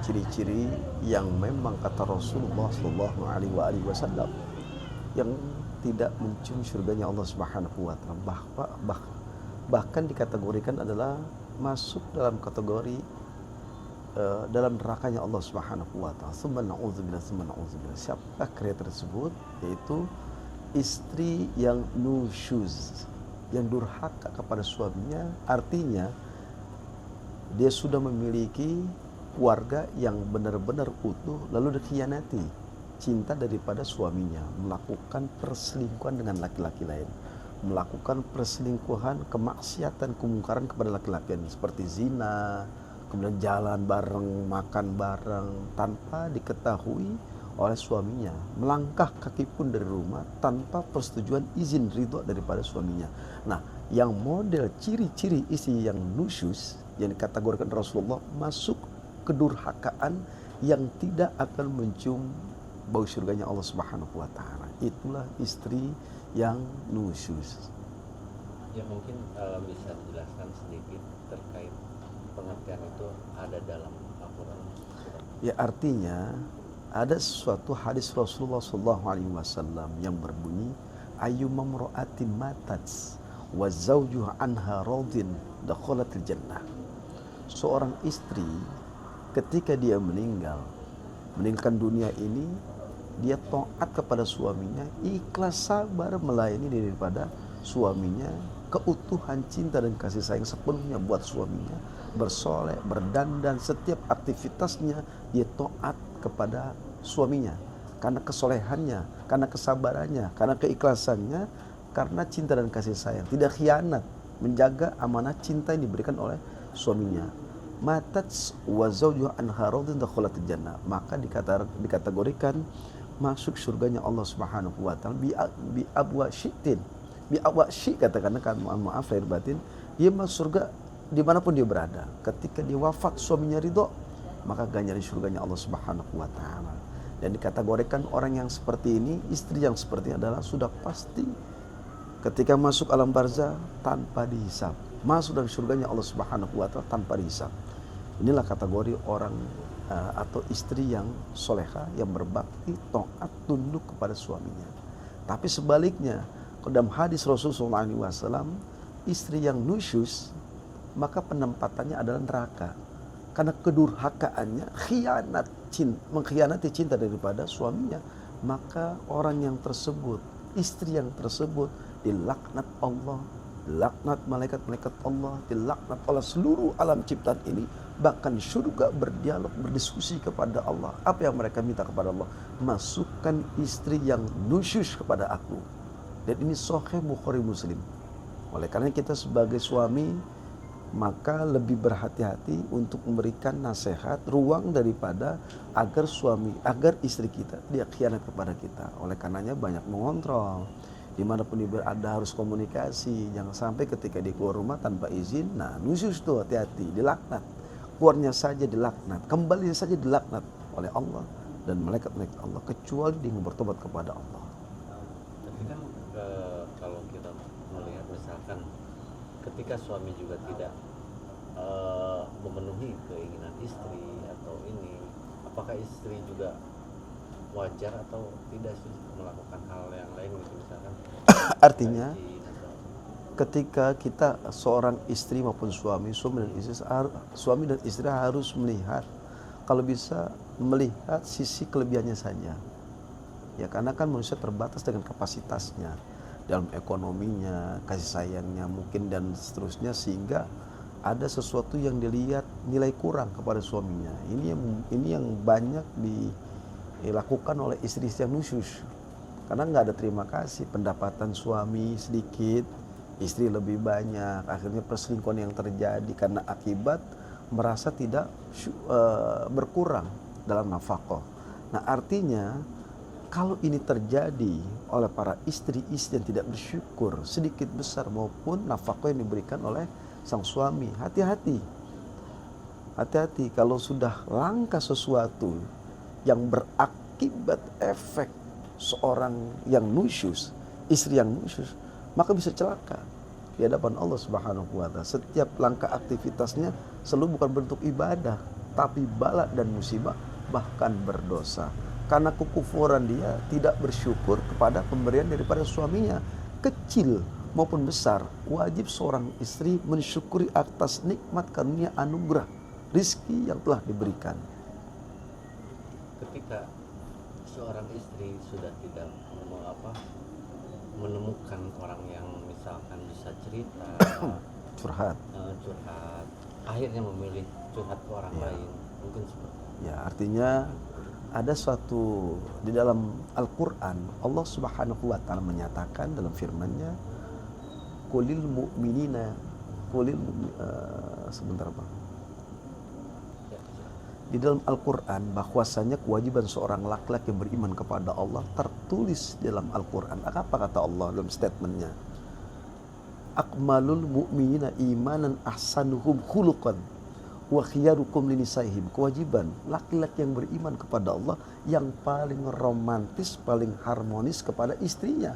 ciri-ciri yang memang kata Rasulullah Shallallahu Alaihi Wasallam yang tidak mencium surganya Allah Subhanahu Wa Taala, bahkan dikategorikan adalah masuk dalam kategori dalam nerakanya Allah Subhanahu Wa Taala. Summa na'udzubillah, summa na'udzubillah. Siapa kriteria tersebut? Yaitu istri yang nusyuz, yang durhaka kepada suaminya. Artinya dia sudah memiliki keluarga yang benar-benar utuh lalu dikhianati cinta daripada suaminya, melakukan perselingkuhan dengan laki-laki lain, melakukan perselingkuhan, kemaksiatan, kemungkaran kepada laki-laki lain seperti zina, kemudian jalan bareng, makan bareng tanpa diketahui oleh suaminya, melangkah kaki pun dari rumah tanpa persetujuan izin ridho daripada suaminya. Nah, yang model ciri-ciri istri yang nusyus yang dikategorikan Rasulullah masuk kedurhakaan yang tidak akan mencium bau surganya Allah Subhanahu Wa Taala. Itulah istri yang nusyus. Ya mungkin bisa dijelaskan sedikit terkait pengertian itu ada dalam Al-Quran. Ya, artinya ada suatu hadis Rasulullah SAW yang berbunyi ayyuma imra'atin matat wa zawjuha anha radin dakhalatil jannah. Seorang istri ketika dia meninggalkan dunia ini, dia taat kepada suaminya, ikhlas sabar melayani daripada suaminya, keutuhan cinta dan kasih sayang sepenuhnya buat suaminya, bersoleh, berdandan, setiap aktivitasnya dia taat kepada suaminya karena kesolehannya, karena kesabarannya, karena keikhlasannya, karena cinta dan kasih sayang, tidak khianat, menjaga amanah cinta yang diberikan oleh suaminya. Matat wa zawjuha anha radin dakhalatil jannah, maka dikategorikan masuk surganya Allah Subhanahu Wa Taala bi abwa syi'tin, bi abwa syi', katakan maaf lahir batin, dia masuk surga dimanapun dia berada. Ketika dia wafat suaminya ridho, maka ganjaran surganya Allah Subhanahu Wa Taala. Dan dikategorikan orang yang seperti ini, istri yang seperti ini adalah sudah pasti ketika masuk alam barzah tanpa dihisab, masuk dalam surganya Allah Subhanahu Wa Taala tanpa dihisab. Inilah kategori orang atau istri yang soleha, yang berbakti, taat, tunduk kepada suaminya. Tapi sebaliknya, dalam hadis Rasulullah SAW, istri yang nusyus, maka penempatannya adalah neraka. Karena kedurhakaannya, mengkhianati cinta daripada suaminya, maka orang yang tersebut, istri yang tersebut dilaknat Allah, dilaknat malaikat-malaikat Allah, dilaknat oleh seluruh alam ciptaan ini. Bahkan surga berdialog, berdiskusi kepada Allah. Apa yang mereka minta kepada Allah? Masukkan istri yang nusyus kepada aku. Dan ini Sahih Bukhari Muslim. Oleh karena kita sebagai suami, maka lebih berhati-hati untuk memberikan nasihat, ruang daripada agar istri kita dia khianat kepada kita. Oleh karenanya banyak mengontrol, dimanapun dia berada harus komunikasi, jangan sampai ketika dia keluar rumah tanpa izin, nah nusyus tuh, hati-hati, dilaknat, keluarnya saja dilaknat, kembali saja dilaknat oleh Allah dan malaikat-malaikat Allah, kecuali dia bertobat kepada Allah. Tapi kan kalau kita melihat misalkan ketika suami juga tidak memenuhi keinginan istri atau ini, apakah istri juga wajar atau tidak sih melakukan hal yang lain gitu misalkan? Artinya ketika kita seorang istri maupun suami dan istri harus melihat, kalau bisa melihat sisi kelebihannya saja. Ya, karena kan manusia terbatas dengan kapasitasnya dalam ekonominya, kasih sayangnya mungkin dan seterusnya, sehingga ada sesuatu yang dilihat nilai kurang kepada suaminya. Ini yang banyak dilakukan oleh istri-istri yang nusyus. Karena nggak ada terima kasih, pendapatan suami sedikit, istri lebih banyak, akhirnya perselingkuhan yang terjadi karena akibat merasa tidak berkurang dalam nafkah. Nah, artinya kalau ini terjadi oleh para istri-istri yang tidak bersyukur, sedikit besar maupun nafkah yang diberikan oleh sang suami, hati-hati. Hati-hati kalau sudah langka sesuatu yang berakibat efek seorang yang nusyus, istri yang nusyus, maka bisa celaka di hadapan Allah Subhanahu wa Ta'ala. Setiap langkah aktivitasnya selalu bukan bentuk ibadah, tapi bala dan musibah, bahkan berdosa. Karena kekufuran dia tidak bersyukur kepada pemberian daripada suaminya, kecil maupun besar. Wajib seorang istri mensyukuri atas nikmat karunia anugerah rizki yang telah diberikan. Ketika seorang istri sudah tidak menemukan orang yang misalkan bisa cerita, Curhat. curhat, akhirnya memilih curhat ke orang lain, mungkin seperti itu. Ya, artinya ada suatu di dalam Al-Quran, Allah Subhanahu wa Ta'ala menyatakan dalam firman-Nya, Qulil mu'minina, sebentar Bang. Di dalam Al-Quran bahwasanya kewajiban seorang laki-laki yang beriman kepada Allah tertulis dalam Al-Quran. Apa kata Allah dalam statementnya? Akmalul mu'minina imanan ahsanuhum khuluqan wa khiyarukum linisaihim. Kewajiban laki-laki yang beriman kepada Allah yang paling romantis, paling harmonis kepada istrinya.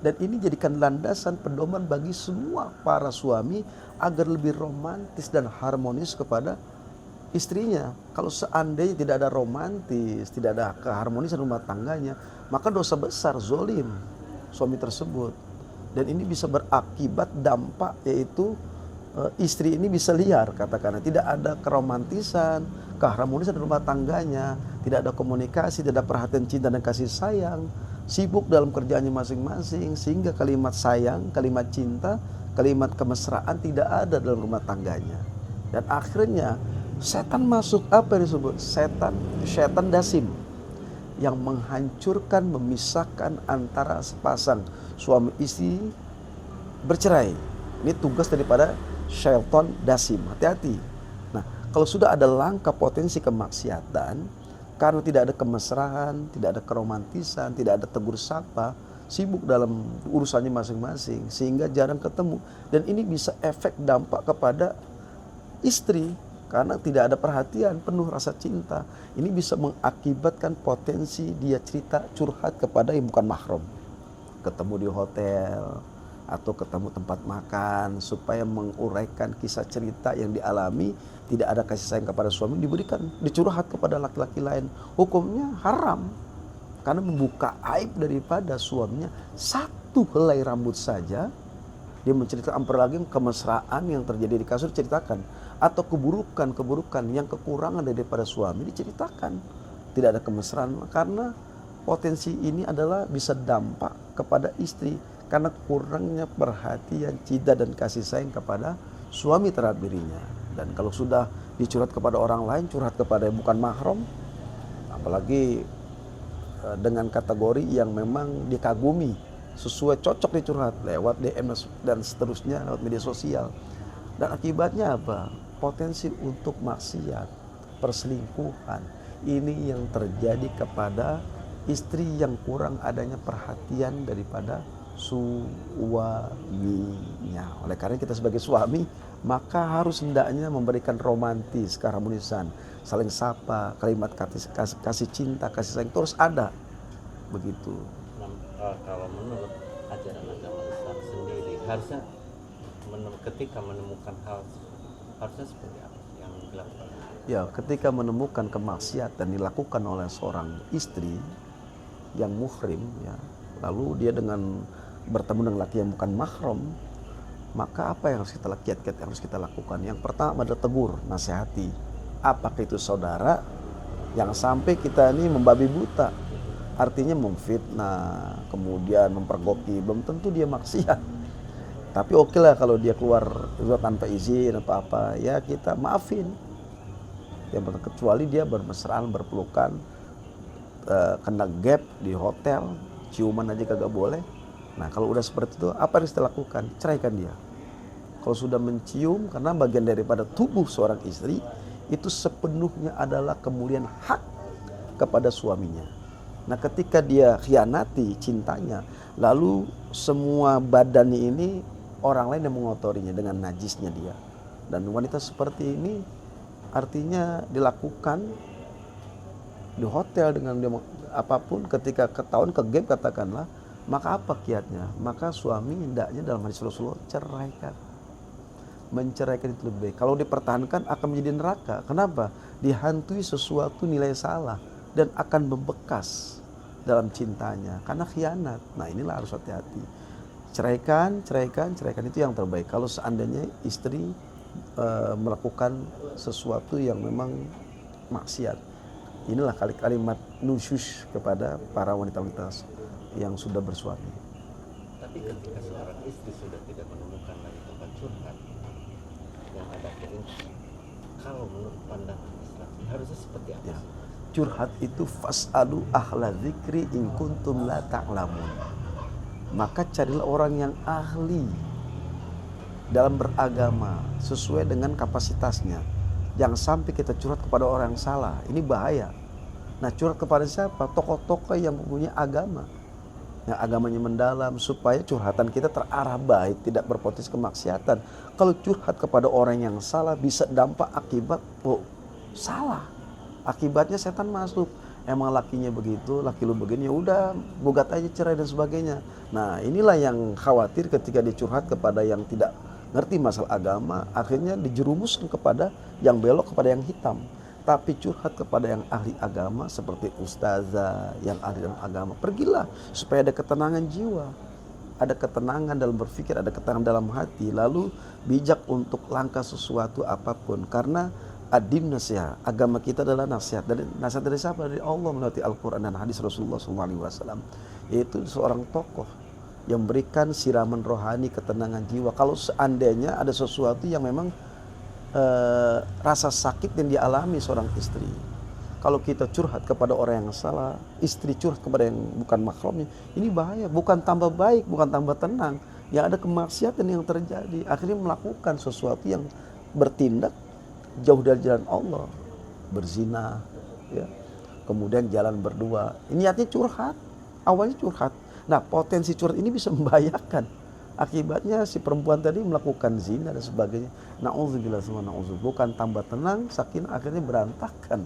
Dan ini jadikan landasan pedoman bagi semua para suami agar lebih romantis dan harmonis kepada istrinya. Kalau seandainya tidak ada romantis, tidak ada keharmonisan rumah tangganya, maka dosa besar, zolim suami tersebut. Dan ini bisa berakibat dampak, yaitu istri ini bisa liar, katakanlah tidak ada keromantisan, keharmonisan rumah tangganya, tidak ada komunikasi, tidak ada perhatian cinta dan kasih sayang, sibuk dalam kerjaannya masing-masing, sehingga kalimat sayang, kalimat cinta, kalimat kemesraan tidak ada dalam rumah tangganya. Dan akhirnya setan masuk, apa yang disebut? Setan dasim yang menghancurkan, memisahkan antara sepasang suami istri bercerai. Ini tugas daripada syaitan dasim. Hati-hati. Nah, kalau sudah ada langkah potensi kemaksiatan, karena tidak ada kemesraan, tidak ada keromantisan, tidak ada tegur sapa, sibuk dalam urusannya masing-masing, sehingga jarang ketemu. Dan ini bisa efek dampak kepada istri, karena tidak ada perhatian, penuh rasa cinta. Ini bisa mengakibatkan potensi dia cerita curhat kepada yang bukan mahram. Ketemu di hotel atau ketemu tempat makan, supaya menguraikan kisah cerita yang dialami, tidak ada kasih sayang kepada suami, dicurhat kepada laki-laki lain. Hukumnya haram, karena membuka aib daripada suaminya. Satu helai rambut saja dia menceritakan, apalagi kemesraan yang terjadi di kasur ceritakan, atau keburukan yang kekurangan daripada suami diceritakan. Tidak ada kemesraan, karena potensi ini adalah bisa dampak kepada istri karena kurangnya perhatian, cinta dan kasih sayang kepada suami terhadap dirinya. Dan kalau sudah dicurhat kepada orang lain, curhat kepada yang bukan mahram, apalagi dengan kategori yang memang dikagumi, sesuai cocok dicurhat lewat DM dan seterusnya, lewat media sosial. Dan akibatnya apa? Potensi untuk maksiat, perselingkuhan. Ini yang terjadi kepada istri yang kurang adanya perhatian daripada suaminya. Oleh karena kita sebagai suami, maka harus hendaknya memberikan romantis, keharmonisan, saling sapa, kalimat kasih cinta, kasih sayang terus ada. Begitu. Kalau menurut ajaran agama Islam sendiri, harusnya ketika menemukan hal, harusnya seperti apa yang dilakukan? Ya, ketika menemukan kemaksiatan dilakukan oleh seorang istri yang muhrim, ya, lalu dia dengan bertemu dengan laki yang bukan mahram, maka apa yang harus kita lakukan? Yang pertama adalah tegur, nasihati. Apakah itu saudara? Yang sampai kita ini membabi buta, artinya memfitnah, kemudian mempergoki, belum tentu dia maksiat. Tapi oke lah kalau dia keluar tanpa izin atau apa, ya kita maafin. Yang kecuali dia bermesraan, berpelukan, kena gap di hotel, ciuman aja kagak boleh. Nah, kalau udah seperti itu, apa yang harus kita lakukan? Ceraikan dia. Kalau sudah mencium, karena bagian daripada tubuh seorang istri itu sepenuhnya adalah kemuliaan hak kepada suaminya. Nah, ketika dia khianati cintanya, lalu semua badannya ini orang lain yang mengotorinya dengan najisnya dia. Dan wanita seperti ini artinya dilakukan di hotel dengan dia, apapun, ketika ketahuan ke gap katakanlah, maka apa kiatnya? Maka suami hendaknya dalam hadis Rasulullah ceraikan. menceraikan itu lebih baik. Kalau dipertahankan akan menjadi neraka. Kenapa? Dihantui sesuatu nilai salah dan akan membekas dalam cintanya karena khianat. Nah, inilah harus hati-hati. Ceraikan itu yang terbaik. Kalau seandainya istri melakukan sesuatu yang memang maksiat. Inilah kalimat nusyus kepada para wanita-wanita yang sudah bersuami. Tapi ketika seorang istri sudah tidak menemukan lagi tempat curhat yang ada keinginan, kalau menurut pandangan Islam harusnya seperti apa? Ya. Curhat itu fas'alu ahla dzikri in kuntum la ta'lamun. Maka carilah orang yang ahli dalam beragama sesuai dengan kapasitasnya. Jangan sampai kita curhat kepada orang yang salah. Ini bahaya. Nah, curhat kepada siapa? Tokoh-tokoh yang mempunyai agama, yang agamanya mendalam, supaya curhatan kita terarah baik, tidak berpotensi kemaksiatan. Kalau curhat kepada orang yang salah, bisa dampak akibat salah. Akibatnya setan masuk. Emang lakinya begitu, laki lu begini, ya udah gugat aja cerai dan sebagainya. Nah, inilah yang khawatir ketika dicurhat kepada yang tidak ngerti masalah agama, akhirnya dijerumuskan kepada yang belok, kepada yang hitam. Tapi curhat kepada yang ahli agama seperti ustazah yang ahli dalam agama, pergilah supaya ada ketenangan jiwa, ada ketenangan dalam berpikir, ada ketenangan dalam hati, lalu bijak untuk langkah sesuatu apapun. Karena ad-din nasihat, agama kita adalah nasihat. Dan nasihat dari siapa? Dari Allah melalui Al-Quran dan hadis Rasulullah SAW. Yaitu seorang tokoh yang memberikan siraman rohani, ketenangan jiwa. Kalau seandainya ada sesuatu yang memang rasa sakit yang dialami seorang istri, kalau kita curhat kepada orang yang salah, istri curhat kepada yang bukan mahramnya, ini bahaya. Bukan tambah baik, bukan tambah tenang, yang ada kemaksiatan yang terjadi. Akhirnya melakukan sesuatu yang bertindak jauh dari jalan Allah, berzina, ya. Kemudian jalan berdua. Ini artinya curhat, awalnya curhat. Nah, potensi curhat ini bisa membahayakan. Akibatnya si perempuan tadi melakukan zina dan sebagainya. Na'udzubillah semua na'udzubillah. Bukan tambah tenang, sakinah, akhirnya berantakan.